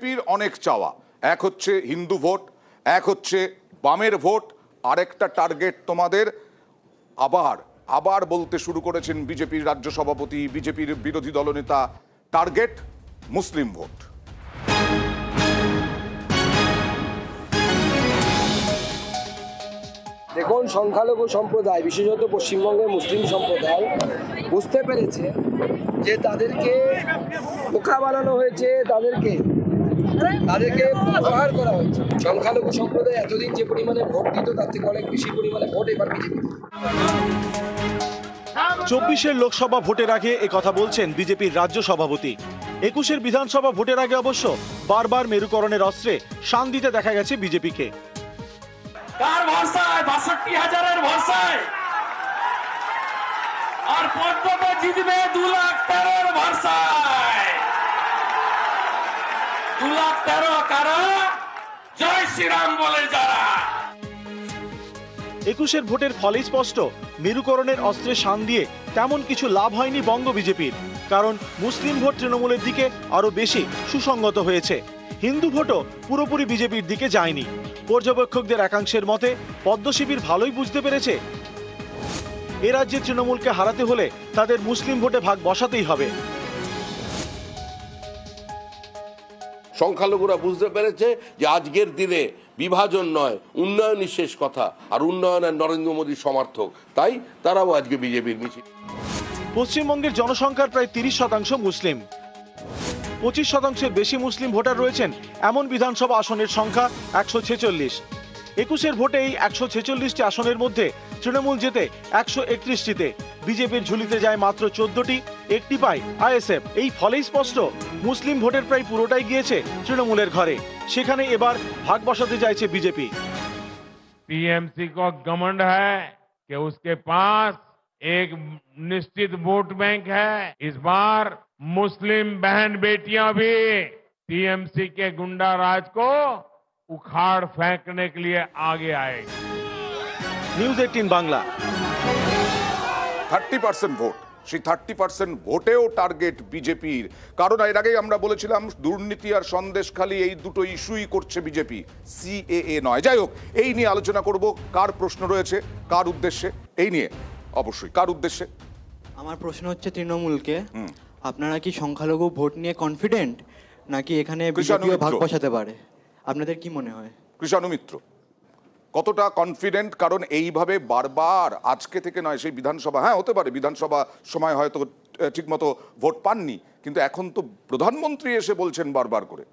বিজেপির অনেক চাওয়া, এক হচ্ছে হিন্দু ভোট, এক হচ্ছে বামের ভোট, আরেকটা টার্গেট তোমাদের আবার আবার বলতে শুরু করেছেন বিজেপির রাজ্য সভাপতি, বিজেপির বিরোধী দলনেতা, টার্গেট মুসলিম ভোট। দেখুন, সংখ্যালঘু সম্প্রদায় বিশেষত পশ্চিমবঙ্গের মুসলিম সম্প্রদায় বুঝতে পেরেছে যে তাদেরকে বোকা বানানো হয়েছে, তাদেরকে ব্যবহার করা হয়েছে। সংখ্যালঘু সম্প্রদায় এতদিন যে পরিমাণে ভোট দিত তার থেকে অনেক বেশি পরিমাণে ভোট এবার বিজেপি। 24-এর লোকসভা ভোটের আগে কথা বলছেন বিজেপির রাজ্য সভাপতি। 21-এর বিধানসভা ভোটের আগে অবশ্য বারবার মেরুকরণের অস্ত্রে শান দিতে দেখা গেছে বিজেপিকে। কার ভরসায়? 62,000-এর ভরসায়। আর পদ্মকে জিতবে 2,13,000-এর ভরসায়। 2,13,000 কারা? জয় শ্রীরাম বলে যারা। 21-এর ভোটের ফলেই স্পষ্ট, মেরুকরণের অস্ত্রে শান দিয়ে তেমন কিছু লাভ হয়নি বঙ্গ বিজেপির। কারণ মুসলিম ভোট তৃণমূলের দিকে আরো বেশি সুসংগত হয়েছে, হিন্দু ভোটও পুরোপুরি বিজেপির দিকে যায়নি। পর্যবেক্ষকদের একাংশের মতে পদ্ম শিবির ভালোই বুঝতে পেরেছে এ রাজ্যে তৃণমূলকে হারাতে হলে তাদের মুসলিম ভোটে ভাগ বসাতেই হবে। সংখ্যালঘুরা বুঝতে পেরেছে যে আজকের দিনে বিভাজন নয়, উন্নয়নই শেষ কথা, আর উন্নয়নের নরেন্দ্র মোদীর সমর্থক, তাই তারাও আজকে বিজেপির মিছিল। পশ্চিমবঙ্গের জনসংখ্যার প্রায় 30% মুসলিম, 25%-এর বেশি মুসলিম ভোটার রয়েছেন এমন বিধানসভা আসনের সংখ্যা 146। 21-এর ভোটে এই 146টি আসনের মধ্যে তৃণমূল জেতে 131টিতে, বিজেপির ঝুলিতে যায় মাত্র 14টি, একটি পায় আইএসএফ। এই ফলেই স্পষ্ট মুসলিম ভোটের প্রায় পুরোটাই গিয়েছে তৃণমূলের ঘরে, সেখানে এবার ভাগ বসাতে চাইছে বিজেপি। टीएमसी को घमंड है कि उसके पास एक निश्चित वोट बैंक है। इस बार मुस्लिम बहन बेटियां भी टीएमसी के गुंडा राज को उखाड़ फेंकने के लिए आगे आएगी। নিউজ 18 বাংলা। 30% ভোট, সেই 30% ভোটেও টার্গেট বিজেপির। কারণ এর আগেই আমরা বলেছিলাম দুর্নীতি আর সন্দেশখালি এই দুটো ইস্যুই করছে বিজেপি, সিএএ নয়। যাই হোক, এই নিয়ে আলোচনা করব। কার প্রশ্ন রয়েছে, কার উদ্দেশ্যে, এই নিয়ে অবশ্যই কার উদ্দেশ্যে? আমার প্রশ্ন হচ্ছে তৃণমূলকে, আপনারা কি সংখ্যালঘু ভোট নিয়ে কনফিডেন্ট, নাকি এখানে বিজেপিও ভাগ বসাতে পারে? আপনাদের কি মনে হয়? কৃষাণু মিত্র, কতটা কনফিডেন্ট? কারণ এইভাবে বারবার, আজকে থেকে নয়, সেই বিধানসভা, হ্যাঁ হতে পারে বিধানসভা সময় হয়তো ঠিকমতো ভোট পাননি, কিন্তু এখন তো প্রধানমন্ত্রী এসে বলছেন বারবার করে।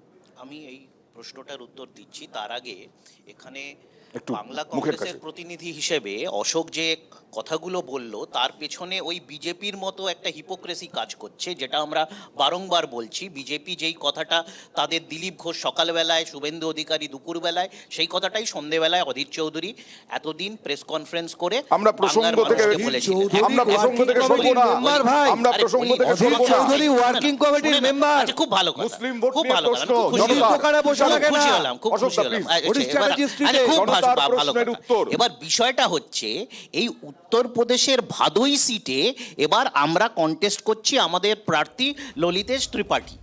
আমি এই প্রশ্নটার উত্তর দিচ্ছি, তার আগে এখানে একটু বাংলা মুখের কংগ্রেসের কাছে। প্রতিনিধি হিসেবে অশোক যে কথাগুলো বলল তার পেছনে ওই বিজেপির মতো একটা হিপোক্রেসি কাজ করছে, যেটা আমরা বারংবার বলছি। বিজেপি যেই কথাটা তাদের দিলীপ ঘোষ সকালবেলায়, শুভেন্দু অধিকারী দুপুরবেলায়, সেই কথাটাই সন্ধ্যেবেলায় অধীর চৌধুরী এতদিন প্রেস কনফারেন্স করে আমরা প্রসঙ্গ থেকে সরবো না, আমরা প্রসঙ্গ থেকে সরবো না। ওয়ার্কিং কমিটির মেম্বার, খুব ভালো কথা, মুসলিম ভোট খুব নিয়ে ভালো প্রশ্ন, কথা, খুব খুশি হলাম, খুব খুশি হলাম। এবার বিষয়টা হচ্ছে, এই উত্তরপ্রদেশের ভাদোই সিটে এবার আমরা কন্টেস্ট করছি আমাদের প্রার্থী ললিতেশ ত্রিপাঠী।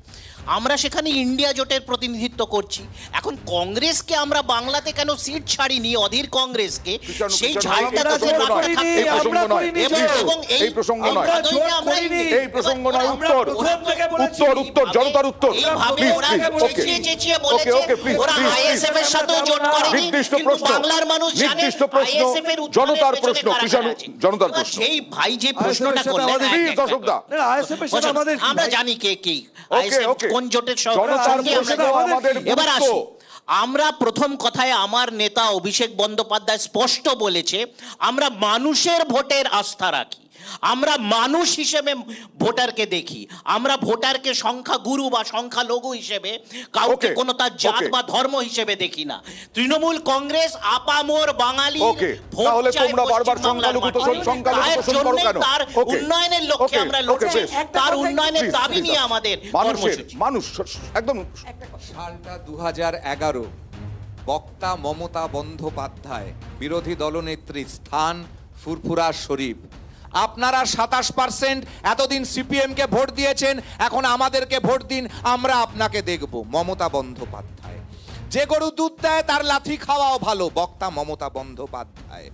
আমরা সেখানে ইন্ডিয়া জোটের প্রতিনিধিত্ব করছি। এখন কংগ্রেসকে আমরা বাংলাতে কেন সিট ছাড়িনি, অধীর কংগ্রেসকে, সেই ঝালটা তাদের মাথায় থাকতে জনতার উত্তর। এইভাবে ওরা চেঁচিয়ে চেঁচিয়ে বলেছে ওরা আইএসএফ এর সাথে জোট করেনি, কিন্তু বাংলার মানুষ জানে আইএসএফ এর জনতার প্রশ্ন, জনতার প্রশ্ন। সেই ভাই যে প্রশ্নটা করলেন, আমরা জানি কে কি আইএসএফ কোন জোটের সঙ্গে। এবার আসি, আমরা প্রথম কথায় আমার নেতা অভিষেক বন্দ্যোপাধ্যায় স্পষ্ট বলেছে, আমরা মানুষের ভোটের আস্থা রাখি, আমরা মানুষ হিসেবে ভোটারকে দেখি, আমরা ভোটারকে সংখ্যাগুরু বা সংখ্যালঘু হিসেবে, কাউকে কোনো তার জাত বা ধর্ম হিসেবে দেখি না। তৃণমূল কংগ্রেস আপামর বাঙালি ভোট চায়, তার উন্নয়নের লক্ষ্যে আমরা লড়ছি, তার উন্নয়নের দাবি নিয়ে আমাদের কর্মসূচি। মানুষ একদম। সালটা 2011, বক্তা মমতা বন্দ্যোপাধ্যায়, বিরোধী দলনেত্রী স্থান ফুরফুরা শরীফ। আপনারা 27%, এতদিন সিপিএম কে ভোট দিয়েছেন, এখন আমাদেরকে ভোট দিন, আমরা আপনাকে দেখব। মমতা বন্দ্যোপাধ্যায়। যে গরু দুধ দেয় তার লাথি খাওয়াও ভালো, বক্তা মমতা বন্দ্যোপাধ্যায়।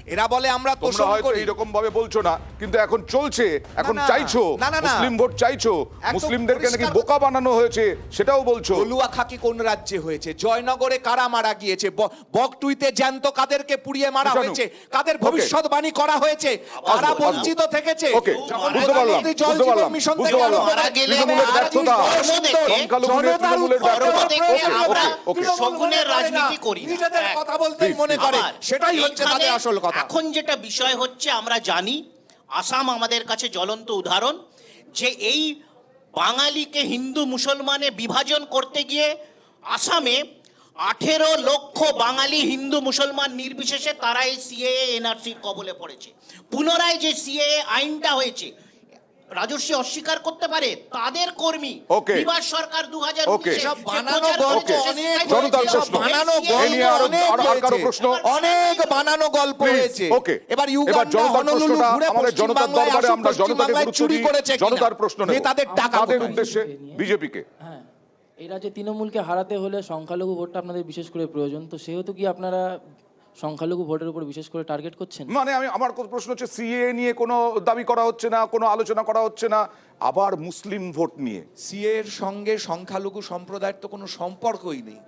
এরা বলে আমরা তোমরা তোষণ হয়তো করি। এইরকম ভাবে বলছো না, কিন্তু এখন চলছে, এখন না, চাইছো না, না, না। মুসলিম ভোট চাইছো, একদম মুসলিমদেরকে নাকি পরিষ্কার বোকা বানানো হয়েছে সেটাও বলছো। দলুয়া খাকি কোন রাজ্যে হয়েছে? জয়নগরে কারা মারা গিয়েছে? বকটুইতে জ্যান্ত কাদেরকে পুড়িয়ে মারা কৃষাণু। হয়েছে? কাদের ওকে। ভবিষ্যৎবাণী করা হয়েছে? কারা আসবো। বঞ্চিত থেকেছে? ওকে, যখন বুঝতে পারলাম, প্রধানমন্ত্রী জল বুঝতে জীবন পারলাম, মিশন বুঝতে থেকে পারলাম। আরম্ভ করে মারা গেলে তৃণমূলের আর ব্যর্থতা, ধর্ম দেখে সংখ্যালঘুদের জনতার তৃণমূলের উপর ব্যর্থতা। ধর্ম দেখে ওকে, আমরা ওকে, ওকে। শকুনের রাজনীতি করি না। নিজেদের এক। কথা বলতেই মনে করে, আবার সেটাই হচ্ছে এখানে তাদের আসল কথা। এখন যেটা বিষয় হচ্ছে, আমরা জানি আসাম আমাদের কাছে জ্বলন্ত উদাহরণ, যে এই বাঙালিকে হিন্দু মুসলমানে বিভাজন করতে গিয়ে আসামে 18 লক্ষ বাঙালি হিন্দু মুসলমান নির্বিশেষে তারা এই সিএএ এনআরসির কবলে পড়েছে। পুনরায় যে সিএএ আইনটা হয়েছে, রাজস্বী অস্বীকার করতে পারে তাদের কর্মী ওকে। বিভাস সরকার ওকে। 2019 সব বানানো গল্প অনেক জনতার হয়েছে, প্রশ্ন। সব বানানো এই গল্প নিয়ে আরো- অনেক আর কারো হয়েছে। প্রশ্ন? অনেক বানানো গল্প Please, হয়েছে। ওকে। এবার এবার ইউগান্ডা জনতার হনলুলু প্রশ্নটা ঘুরে আমাদের পশ্চিম জনতার বাংলায় দরবারে আসুক, আমরা পশ্চিম জনতাকে বাংলায় গুরুত্ব চুরি দিই, করেছে কিনা? জনতার প্রশ্ন নেব। নেতাদের টাকা তাদের কোথায়? উদ্দেশ্যে বিজেপিকে হ্যাঁ, এই রাজ্যে তৃণমূলকে হারাতে হলে সংখ্যালঘু ভোটটা আপনাদের বিশেষ করে প্রয়োজন। তো সেহেতু কি আপনারা সংখ্যালঘু ভোটের উপর বিশেষ করে টার্গেট করছেন? মানে আমার প্রশ্ন হচ্ছে সিএ নিয়ে কোনো দাবি করা হচ্ছে না, কোনো আলোচনা করা হচ্ছে না, আবার মুসলিম ভোট নিয়ে। সিএ এর সঙ্গে সংখ্যালঘু সম্প্রদায়ের তো কোনো সম্পর্কই নেই,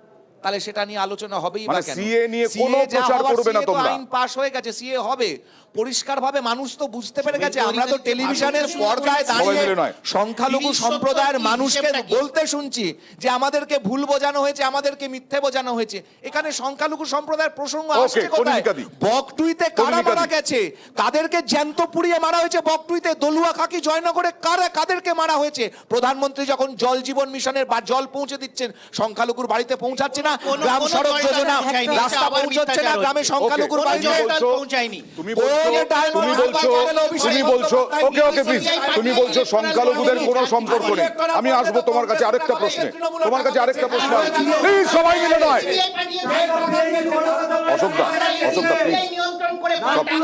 তাহলে সেটা নিয়ে আলোচনা হবেই বা মানে কেন? CA নিয়ে কোনো CA যা প্রচার হওয়ার, করবে না CA তো তোমরা। আইন পাস হয়ে গেছে, সিএ হবে পরিষ্কারভাবে, মানুষ তো বুঝতে পেরে গেছে। শুভেন্দু আমরা তো অধিকারী টেলিভিশনের মানুষ পর্দায় সবাই দাঁড়িয়ে মিলে নয়। সংখ্যালঘু 30 সম্প্রদায়ের সত্তর মানুষকে হিসেবটা কি? বলতে শুনছি যে আমাদেরকে ভুল বোঝানো হয়েছে, আমাদেরকে মিথ্যে বোঝানো হয়েছে। এখানে সংখ্যালঘু সম্প্রদায়ের প্রসঙ্গ ওকে, আসছে কোথায়? কনিনিকাদি। বকটুইতে কারা কনিনিকাদি। মারা গেছে? কাদেরকে জ্যান্ত পুড়িয়ে মারা হয়েছে বকটুইতে? দলুয়া খাকি জয়নগরে কাদেরকে মারা হয়েছে? প্রধানমন্ত্রী যখন জল জীবন মিশনের বা জল পৌঁছে দিচ্ছেন, সংখ্যালঘুর বাড়িতে পৌঁছাচ্ছে না, কোনো- গ্রাম কোনো সড়ক জলটা যোজনা, পৌঁছায়নি। রাস্তা আবার পৌঁছচ্ছে না, মিথ্যাচার গ্রামে হচ্ছে। সংখ্যালঘুর ওকে, বাড়িতে। তুমি বলছো- পৌঁছায়নি। তুমি বলছো ওকে ওকে প্লিজ, তুমি বলছো সংখ্যালঘুদের কোনো সম্পর্ক নেই। আমি আসবো তোমার কাছে আরেকটা প্রশ্নে, তোমার কাছে আরেকটা প্রশ্ন আসবে। প্লিজ সবাই মিলে নয়, অশোকদা, অশোকদা প্লিজ,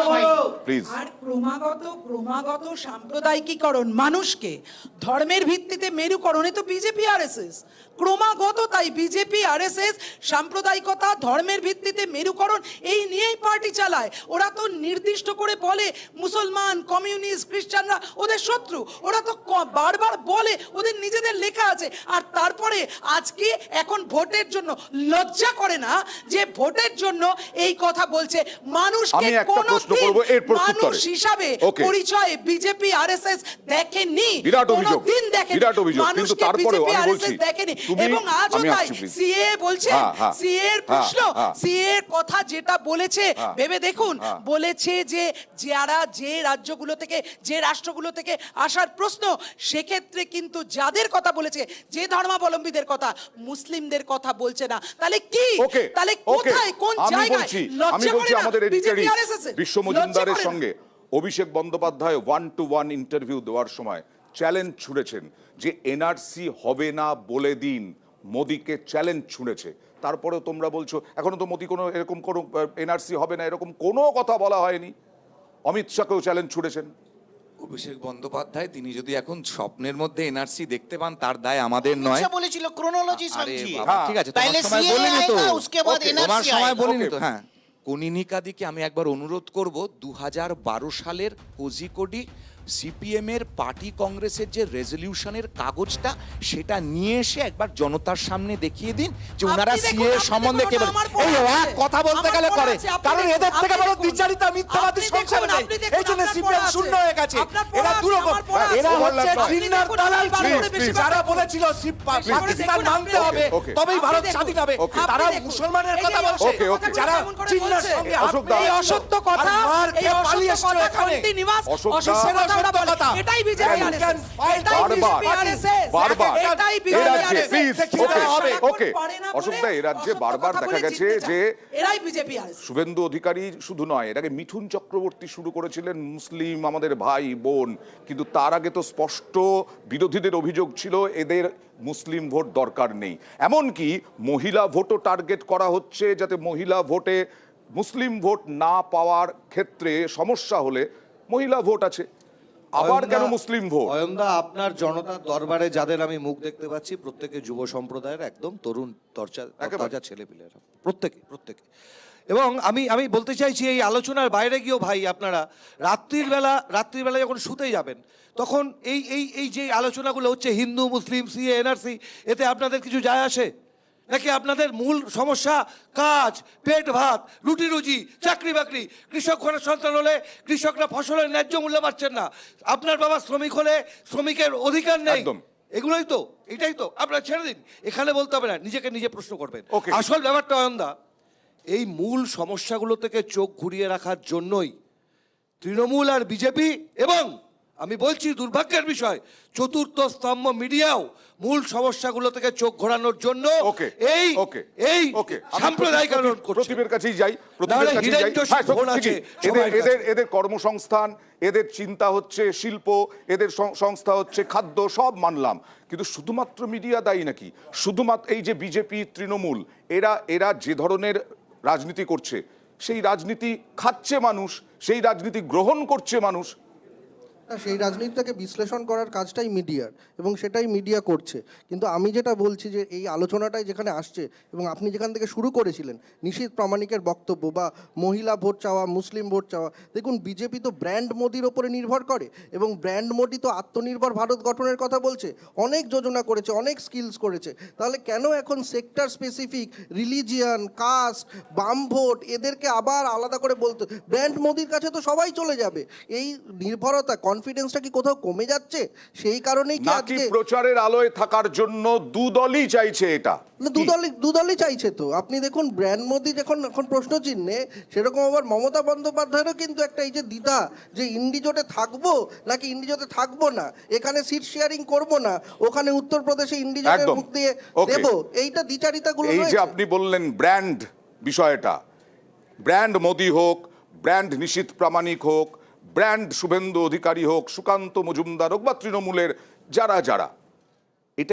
প্লিজ। আর ক্রমাগত সাম্প্রদায়িকীকরণ, মানুষকে ধর্মের ভিত্তিতে মেরুকরণে তো বিজেপি আরএসএস ক্রমাগত, তাই বিজেপি আরএসএস সাম্প্রদায়িকতা, ধর্মের ভিত্তিতে মেরুকরণ এই নিয়েই পার্টি চালায়। ওরা তো নির্দিষ্ট করে বলে মুসলমান, কমিউনিস্ট, খ্রিস্টানরা ওদের শত্রু, ওরা তো বারবার বলে, ওদের নিজেদের লেখা আছে। আর তারপরে আজকে এখন ভোটের জন্য লজ্জা করে না যে ভোটের জন্য এই কথা বলছে। মানুষকে আমি একটা প্রশ্ন করব এর প্রত্যুত্তরে। মানুষ হিসাবে ওকে। পরিচয় বিজেপি আরএসএস দেখেনি, বিরাট অভিযোগ, কোনোদিন দেখেনি। বিরাট অভিযোগ, কিন্তু মানুষকে তারপরেও বিজেপি আমি বলছি, RSS দেখেনি। তুমি- এবং আজও আমি তাই আসছি, please। সিএ বলছে, হ্যাঁ, হ্যাঁ, সিএ এর হ্যাঁ, প্রশ্ন, হ্যাঁ। সিএ এর কথা যেটা বলেছে হ্যাঁ, ভেবে দেখুন, হ্যাঁ। বলেছে যে যারা যে রাজ্যগুলো থেকে, যে রাষ্ট্রগুলো থেকে আসার প্রশ্ন, সেক্ষেত্রে কিন্তু যাদের কথা বলেছে, যে ধর্মাবলম্বীদের কথা, মুসলিমদের কথা বলছে না। তাহলে কি, ওকে, তাহলে ওকে, কোথায়, কোন আমি জায়গায় বলছি লজ্জা করে না আমাদের বিজেপি এডিটরি RSS এর? বিশ্ব লজ্জা মজুমদারের করে না? সঙ্গে অভিষেক বন্দ্যোপাধ্যায় 1-to-1 ইন্টারভিউ দেওয়ার সময় চ্যালেঞ্জ ছুঁড়েছেন যে এনআরসি হবে না বলে দিন, মোদিকে চ্যালেঞ্জ ছুঁড়েছে। তারপরেও তোমরা বলছো এখনো তো মোদি কোনো এরকম কোনো এনআরসি হবে না এরকম কোনো কথা বলা হয়নি। অমিত শাহকেও চ্যালেঞ্জ ছুঁড়েছেন। অভিষেক বন্দ্যোপাধ্যায় তিনি যদি এখন স্বপ্নের মধ্যে এনআরসি দেখতে পান, তার দায় আমাদের নয়। আচ্ছা বলেছিল ক্রোনোলজি আরে সমঝিয়ে। বাবা, ঠিক আছে, তাইলে তোমার সময় CAA বলিনি তো। আएगा, उसके बाद ওকে, NRC তোমার সময় আएगा। বলিনি তো। ওকে। হ্যাঁ, কনিনিকাদিকে আমি একবার অনুরোধ করব, 2012 সালের কোজিকোডি সিপিএম এর পার্টি কংগ্রেসের যে রেজলিউশনের কাগজটা, সেটা নিয়ে এসে একবার জনতার সামনে দেখিয়ে দিন যে ওনারা আপনি দেখুন, সিএ আপনি সম্বন্ধে দেখুন, কে বলে। আমার পড়া এই আছে। এক কথা বলতে আমার গেলে পড়া করে, আছে, আপনি কারণ দেখুন, এদের থেকে আপনি বড় দেখুন। দ্বিচারিতা মিথ্যাবাদী আপনি দেখুন, সংসার নেই। আপনি দেখুন, এই জন্য আপনার সিপিএম পড়া শূন্য আছে। হয়ে গেছে। আপনার পড়া এরা আছে, দুরকম, আমার পড়া আছে। এরা হচ্ছে আপনি জিন্নার দেখুন, দালাল আপনি ছিল। দেখুন, বেশি যারা কথা বলেছিল পাকিস্তান দেখুন, মানতে আপনি হবে, দেখুন, ওকে। তবেই ভারত আপনি স্বাধীন দেখুন, হবে, আপনি তারা দেখুন। মুসলমানের এই যে কথা এই বলছে। ওকে, ওকে। যারা কেমন করে জিন্নার বলছে? সঙ্গে অশোক দা, এই অসত্য কথা, আর মারকে এই অসত্য পালিয়ে এসছো কথা এখানে। কন্টিনিউয়াস অশোক দা, অসত্য কথা ওরা বলে। কথা। এটাই BJP You can RSS, fight এটাই বারবার, বিজেপি RSS, বারবার এটাই এই বিজেপি রাজ্যে, RSS। প্লিজ, ওকে, ওকে, পারে না অশোক বলে দা, এই রাজ্যে অসত্য বারবার কথা দেখা বলে গেছে জিততে যে চায়। এরাই বিজেপি RSS। শুভেন্দু অধিকারী শুধু নয়, এটাকে মিঠুন চক্রবর্তী শুরু করেছিলেন, মুসলিম আমাদের ভাই বোন, কিন্তু তার আগে তো স্পষ্ট বিরোধীদের অভিযোগ ছিল এদের মুসলিম ভোট দরকার নেই। এমনকি মহিলা ভোটও টার্গেট করা হচ্ছে, যাতে মহিলা ভোটে মুসলিম ভোট না পাওয়ার ক্ষেত্রে সমস্যা হলে মহিলা ভোট আছে, আবার কেন মুসলিম ভোট? অয়নদা, আপনার জনতার দরবারে যাদের আমি মুখ দেখতে পাচ্ছি প্রত্যেকে যুব সম্প্রদায়ের একদম তরুণ তাজা ছেলেপিলেরা, প্রত্যেকে। এবং আমি বলতে চাইছি এই আলোচনার বাইরে গিয়েও ভাই, আপনারা রাত্রিবেলা যখন শুতে যাবেন তখন এই যে আলোচনাগুলো হচ্ছে হিন্দু মুসলিম সিএ এনআরসি, এতে আপনাদের কিছু যায় আসে নাকি? আপনাদের মূল সমস্যা কাজ, পেট ভাত, রুটি রুজি, চাকরি বাকরি। কৃষক ঘরের সন্তান হলে কৃষকরা ফসলের ন্যায্য মূল্য পাচ্ছেন না, আপনার বাবা শ্রমিক হলে শ্রমিকের অধিকার নেই। এগুলোই তো, এটাই তো। আপনারা ছেড়ে দিন, এখানে বলতে হবে না, নিজেকে নিজে প্রশ্ন করবেন। আসল ব্যাপারটা অয়নদা, এই মূল সমস্যাগুলো থেকে চোখ ঘুরিয়ে রাখার জন্যই তৃণমূল আর বিজেপি, এবং আমি বলছি দুর্ভাগ্যের বিষয় চতুর্থ স্তম্ভ মিডিয়াও মূল সমস্যাগুলো থেকে চোখ ঘোরানোর জন্য এই সাম্প্রদায়িকরণ করছে। প্রতিবের কাছেই যাই, এদের কর্মসংস্থান, এদের চিন্তা হচ্ছে শিল্প, এদের সংস্থা হচ্ছে খাদ্য, সব মানলাম, কিন্তু শুধুমাত্র মিডিয়া দায়ী নাকি? শুধুমাত্র এই যে বিজেপি তৃণমূল এরা যে ধরনের রাজনীতি করছে, সেই রাজনীতি খাচ্ছে মানুষ, সেই রাজনীতি গ্রহণ করছে মানুষ। সেই রাজনীতিটাকে বিশ্লেষণ করার কাজটাই মিডিয়ার, এবং সেটাই মিডিয়া করছে। কিন্তু আমি যেটা বলছি যে এই আলোচনাটাই যেখানে আসছে, এবং আপনি যেখান থেকে শুরু করেছিলেন নিশীথ প্রামাণিকের বক্তব্য বা মহিলা ভোট চাওয়া, মুসলিম ভোট চাওয়া, দেখুন বিজেপি তো ব্র্যান্ড মোদির ওপরে নির্ভর করে, এবং ব্র্যান্ড মোদি তো আত্মনির্ভর ভারত গঠনের কথা বলছে, অনেক যোজনা করেছে, অনেক স্কিলস করেছে। তাহলে কেন এখন সেক্টর স্পেসিফিক রিলিজিয়ান, কাস্ট, বাম ভোট এদেরকে আবার আলাদা করে বলতে? ব্র্যান্ড মোদির কাছে তো সবাই চলে যাবে। এই নির্ভরতা, কনফিডেন্সটা কি কোথাও কমে যাচ্ছে? সেই কারণেই কি আজকে প্রচারের আলোয় থাকার জন্য দুদলই চাইছে এটা? দুদলই চাইছে তো। আপনি দেখুন ব্র্যান্ড মোদি যখন এখন প্রশ্ন চিহ্নে, সেরকম আবার মমতা বন্দ্যোপাধ্যায়েরও কিন্তু একটা এই যে দ্বিধা, যে ইন্ডিজোটে থাকবো নাকি ইন্ডিজোটে থাকবো না, এখানে সিট শেয়ারিং করব না, ওখানে উত্তরপ্রদেশে ইন্ডিজোটের মুখ দিয়ে দেবো, এইটা দ্বিচারিতাগুলো। এই যে আপনি বললেন ব্র্যান্ড বিষয়টা, ব্র্যান্ড মোদি হোক, ব্র্যান্ড নিশীথ প্রামাণিক হোক, ব্র্যান্ড শুভেন্দু অধিকারী হোক, সুকান্ত মজুমদার হোক, বা তৃণমূলের যারা